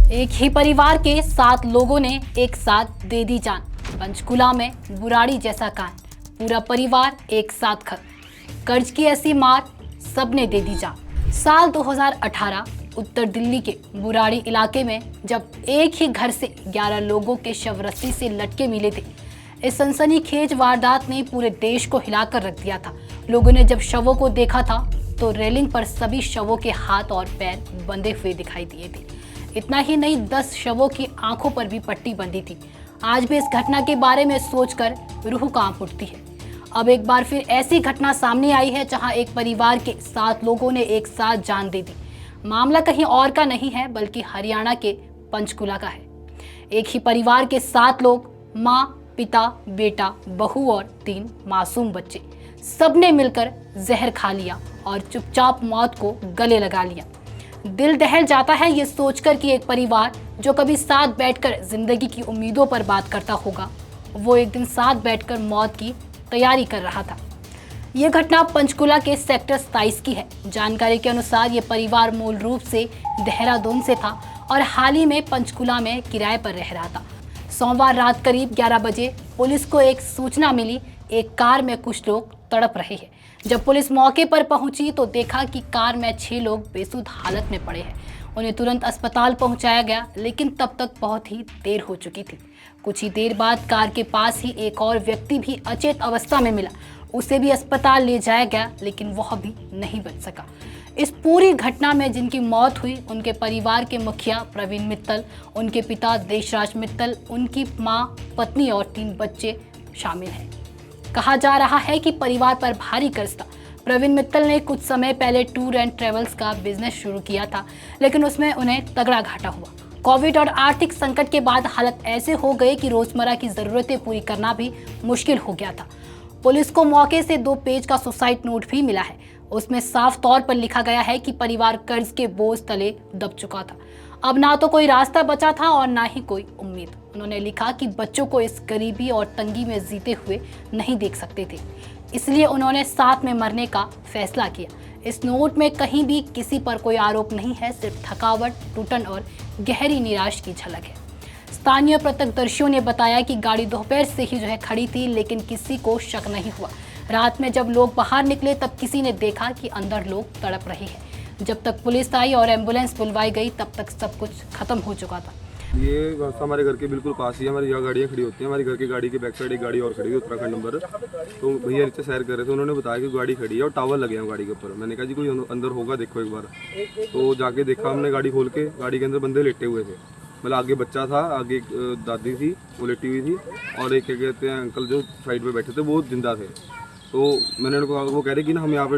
एक ही परिवार के 7 लोगों ने एक साथ दे दी जान। पंचकुला में बुराड़ी जैसा कांड, पूरा परिवार एक साथ खत्म। कर्ज की ऐसी मार, सबने दे दी जान। साल 2018 उत्तर दिल्ली के बुराड़ी इलाके में जब एक ही घर से 11 लोगों के शव रस्सी से लटके मिले थे। इस सनसनीखेज वारदात ने पूरे देश को हिलाकर रख दिया था। लोगों ने जब शवों को देखा था तो रेलिंग पर सभी शवों के हाथ और पैर बंधे हुए दिखाई दिए थे। इतना ही नहीं, 10 शवों की आंखों पर भी पट्टी बंधी थी। आज भी इस घटना के बारे में सोचकर रूह कांप उठती है। अब एक बार फिर ऐसी घटना सामने आई है जहां एक परिवार के 7 लोगों ने एक साथ जान दे दी। मामला कहीं और का नहीं है बल्कि हरियाणा के पंचकुला का है। एक ही परिवार के 7 लोग, माँ, पिता, बेटा, बहू और 3 मासूम बच्चे, सबने मिलकर जहर खा लिया और चुपचाप मौत को गले लगा लिया। दिल दहल जाता है ये सोचकर कि एक परिवार जो कभी साथ बैठकर जिंदगी की उम्मीदों पर बात करता होगा, वो एक दिन साथ बैठकर मौत की तैयारी कर रहा था। ये घटना पंचकुला के सेक्टर 27 की है। जानकारी के अनुसार ये परिवार मूल रूप से देहरादून से था और हाल ही में पंचकुला में किराए पर रह रहा था। सोमवार रात करीब 11 बजे पुलिस को एक सूचना मिली, एक कार में कुछ लोग तड़प रहे हैं। जब पुलिस मौके पर पहुंची तो देखा कि कार में 6 लोग बेसुध हालत में पड़े हैं। उन्हें तुरंत अस्पताल पहुंचाया गया, लेकिन तब तक बहुत ही देर हो चुकी थी। कुछ ही देर बाद कार के पास ही एक और व्यक्ति भी अचेत अवस्था में मिला। उसे भी अस्पताल ले जाया गया, लेकिन वह भी नहीं बच सका। इस पूरी घटना में जिनकी मौत हुई, उनके परिवार के मुखिया प्रवीण मित्तल, उनके पिता देशराज मित्तल, उनकी मां, पत्नी और 3 बच्चे शामिल हैं। कहा जा रहा है कि परिवार पर भारी कर्ज था। प्रवीण मित्तल ने कुछ समय पहले टूर एंड ट्रेवल्स का बिजनेस शुरू किया था, लेकिन उसमें उन्हें तगड़ा घाटा हुआ। कोविड और आर्थिक संकट के बाद हालत ऐसे हो गई कि रोजमर्रा की जरूरतें पूरी करना भी मुश्किल हो गया था। पुलिस को मौके से 2 पेज का सुसाइड नोट भी मिला है। उसमें साफ तौर पर लिखा गया है कि परिवार कर्ज के बोझ तले दब चुका था। अब ना तो कोई रास्ता बचा था और ना ही कोई उम्मीद। उन्होंने लिखा कि बच्चों को इस गरीबी और तंगी में जीते हुए नहीं देख सकते थे, इसलिए उन्होंने साथ में मरने का फैसला किया। इस नोट में कहीं भी किसी पर कोई आरोप नहीं है, सिर्फ थकावट, टूटन और गहरी निराश की झलक है। स्थानीय प्रत्यक्षदर्शियों ने बताया कि गाड़ी दोपहर से ही खड़ी थी, लेकिन किसी को शक नहीं हुआ। रात में जब लोग बाहर निकले तब किसी ने देखा कि अंदर लोग तड़प रहे हैं। जब तक पुलिस आई और एम्बुलेंस बुलवाई गई तब तक सब कुछ खत्म हो चुका था। ये रास्ता हमारे घर के बिल्कुल पास ही है। हमारी यहाँ गाड़ियाँ खड़ी होती हैं। हमारी घर की गाड़ी के बैक साइड एक गाड़ी और खड़ी है, उत्तराखंड नंबर। तो भैया नीचे सैर कर रहे थे, उन्होंने बताया कि गाड़ी खड़ी है और टावर लगे हैं गाड़ी के ऊपर। मैंने कहा जी कोई अंदर होगा, देखो एक बार। तो जाके देखा हमने, गाड़ी खोल के, गाड़ी के अंदर बंदे लेटे हुए थे। मतलब आगे बच्चा था, आगे एक दादी थी वो लेटी हुई थी, और एक क्या कहते हैं अंकल जो साइड पे बैठे थे वो जिंदा थे। तो मैंने उनको, वो कह रहे कि ना हम यहाँ पे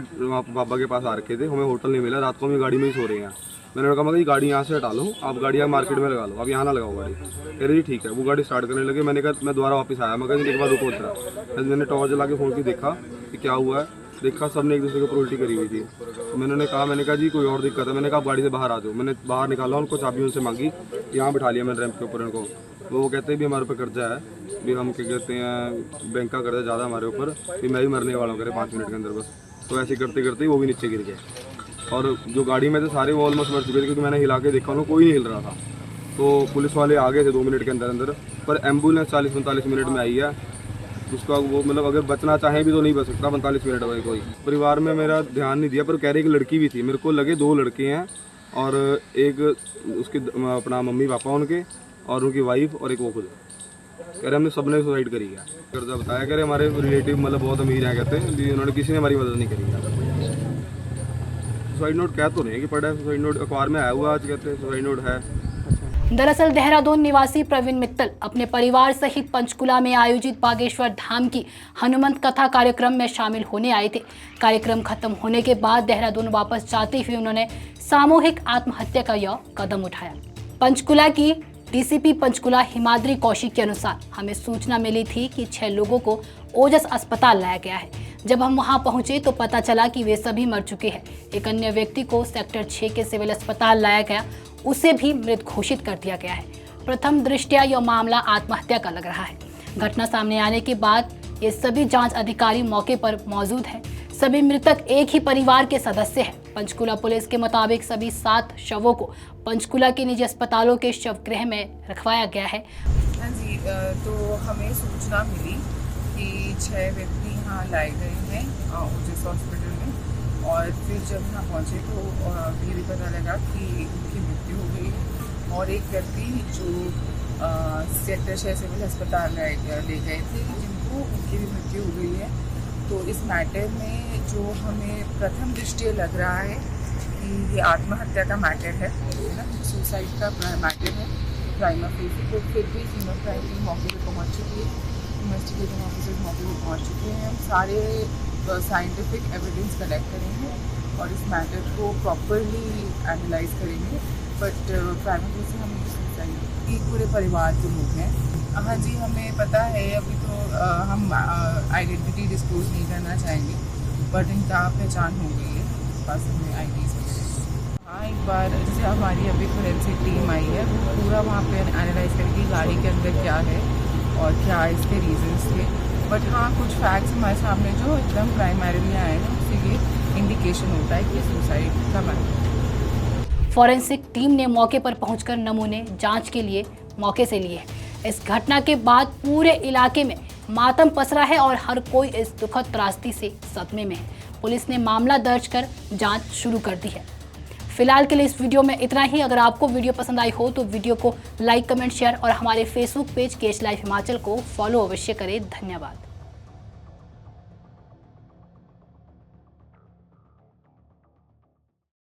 बाबा के पास आ रखे थे, हमें होटल नहीं मिला, रात को हम गाड़ी में ही सो रहे हैं। मैंने उनको कहा कि गाड़ी यहाँ से हटा लो, आप गाड़ी यहाँ मार्केट में लगा लो, आप यहाँ ना लगाओ गाड़ी। कह रहे जी ठीक है। वो गाड़ी स्टार्ट करने लगे। मैंने कहा, मैं दोबारा वापस आया, मैं कहा एक बार रुको उतरा। मैंने टॉर्च जला के फोन की, देखा कि क्या हुआ है। देखा सबने एक दूसरे के ऊपर उल्टी करी हुई थी। तो मैंने कहा जी कोई और दिक्कत है। मैंने कहा आप गाड़ी से बाहर आ जाओ। मैंने बाहर निकाला, उनको चाबी उनसे मांगी, यहाँ बिठा लिया मैंने रैंप के ऊपर उनको। वो कहते हैं भी हमारे ऊपर कर्जा है, भी हम क्या कहते हैं बैंक का कर्जा ज़्यादा हमारे ऊपर, भी मैं भी मरने वाला हूँ, कह रहे 5 मिनट के अंदर बस। तो ऐसे करते करते वो भी नीचे गिर गए। और जो गाड़ी में थे सारे वो ऑलमोस्ट मर चुके थे, क्योंकि मैंने हिला के देखा उन्होंने कोई नहीं हिल रहा था। तो पुलिस वाले आ गए थे 2 मिनट के अंदर अंदर, पर एम्बुलेंस 40-45 मिनट में आई है। उसका वो मतलब अगर बचना चाहें भी तो नहीं बच सकता 45 मिनट में कोई। परिवार में मेरा ध्यान नहीं दिया, पर कह रहे एक लड़की भी थी। मेरे को लगे 2 लड़के हैं, और एक उसके अपना मम्मी पापा उनके, और उनकी वाइफ, और एक वो खुद। कह रहे हमने सबने सुसाइड करी है। कर्जा बताया, कह रहे हमारे रिलेटिव मतलब बहुत अमीर हैं, कहते हैं उन्होंने किसी ने हमारी मदद नहीं करी है। सुसाइड नोट कह तो नहीं है कि पड़ा है, सुसाइड नोट अखबार में आया हुआ आज, कहते हैं सुसाइड नोट है। दरअसल देहरादून निवासी प्रवीण मित्तल अपने परिवार सहित पंचकुला में आयोजित बागेश्वर धाम की हनुमंत कथा कार्यक्रम में शामिल होने आए थे। कार्यक्रम खत्म होने के बाद देहरादून वापस जाते हुए उन्होंने सामूहिक आत्महत्या का यह कदम उठाया। पंचकुला की डीसीपी पंचकुला हिमाद्री कौशिक के अनुसार हमें सूचना मिली थी कि 6 लोगों को ओजस अस्पताल लाया गया है। जब हम वहां पहुंचे तो पता चला कि वे सभी मर चुके हैं। एक अन्य व्यक्ति को सेक्टर 6 के सिविल अस्पताल लाया गया, उसे भी मृत घोषित कर दिया गया है। प्रथम दृष्टया यह मामला आत्महत्या का लग रहा है। घटना सामने आने के बाद ये सभी जांच अधिकारी मौके पर मौजूद हैं। सभी मृतक एक ही परिवार के सदस्य हैं। पंचकुला पुलिस के मुताबिक सभी 7 शवों को पंचकुला के निजी अस्पतालों के शवगृह में रखवाया गया है। हाँ जी, तो हमें सूचना मिली कि 6 व्यक्ति यहाँ लाए गए हैं ओजस हॉस्पिटल में, और फिर जब यहाँ पहुँचे तो ये भी पता लगा कि उनकी मृत्यु हो गई है। और एक व्यक्ति जो सेक्टर 6 सिविल अस्पताल ले गए थे, जिनको उनकी भी मृत्यु हो गई है। तो इस मैटर में जो हमें प्रथम दृष्टया लग रहा है कि ये आत्महत्या का मैटर है ना, सुसाइड का मैटर है प्राइमा फेसी। तो फिर भी फीमेल क्राइम टीम मौके पर पहुँच चुकी है, इन्वेस्टिगेटिंग ऑफिसर्स मौके पर पहुँच चुके हैं। हम सारे साइंटिफिक एविडेंस कलेक्ट करेंगे और इस मैटर को प्रॉपरली एनालाइज करेंगे। बट प्राइमा फेसी हम सुसाइड एक पूरे परिवार के लोग हैं। हाँ जी, हमें पता है, अभी तो हम आइडेंटिटी डिस्क्लोज नहीं करना चाहेंगे, बट इनका पहचान हो गई है, पास में आईडीज। हाँ, एक बार जैसे हमारी अभी फोरेंसिक टीम आई है, वो पूरा वहाँ पे एनालाइज करेगी गाड़ी के अंदर क्या है और क्या इसके रीजंस थे। बट हाँ, कुछ फैक्ट्स हमारे सामने जो एकदम प्राइमरीली आए हैं, उससे ये इंडिकेशन होता है कि सुसाइड का मैटर। फॉरेंसिक टीम ने मौके पर पहुंचकर नमूने जांच के लिए मौके से लिए। इस घटना के बाद पूरे इलाके में मातम पसरा है और हर कोई इस दुखद त्रासदी से सदमे में है। पुलिस ने मामला दर्ज कर जांच शुरू कर दी है। फिलहाल के लिए इस वीडियो में इतना ही। अगर आपको वीडियो पसंद आई हो तो वीडियो को लाइक, कमेंट, शेयर और हमारे Facebook page case life Himachal को फॉलो अवश्य करें। धन्यवाद।